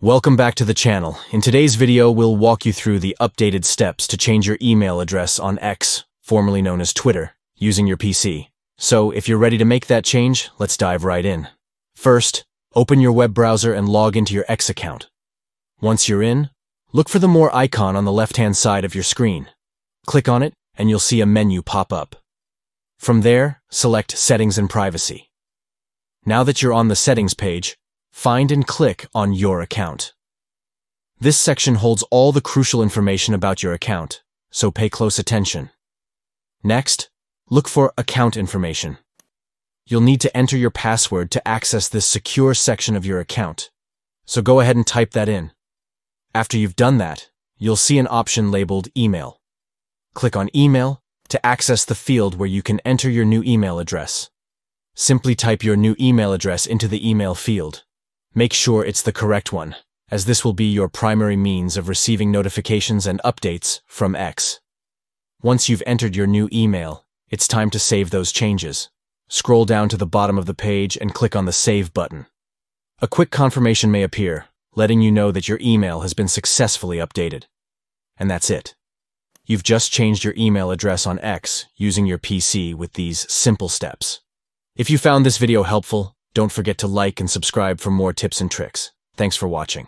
Welcome back to the channel. In today's video, we'll walk you through the updated steps to change your email address on X, formerly known as Twitter, using your PC. So if you're ready to make that change, let's dive right in. First, open your web browser and log into your X account. Once you're in, look for the More icon on the left-hand side of your screen. Click on it, and you'll see a menu pop up. From there, select Settings and Privacy. Now that you're on the Settings page, find and click on Your Account. This section holds all the crucial information about your account, so pay close attention. Next, look for Account Information. You'll need to enter your password to access this secure section of your account, so go ahead and type that in. After you've done that, you'll see an option labeled Email. Click on Email to access the field where you can enter your new email address. Simply type your new email address into the email field. Make sure it's the correct one, as this will be your primary means of receiving notifications and updates from X. Once you've entered your new email, it's time to save those changes. Scroll down to the bottom of the page and click on the Save button. A quick confirmation may appear, letting you know that your email has been successfully updated. And that's it. You've just changed your email address on X using your PC with these simple steps. If you found this video helpful, don't forget to like and subscribe for more tips and tricks. Thanks for watching.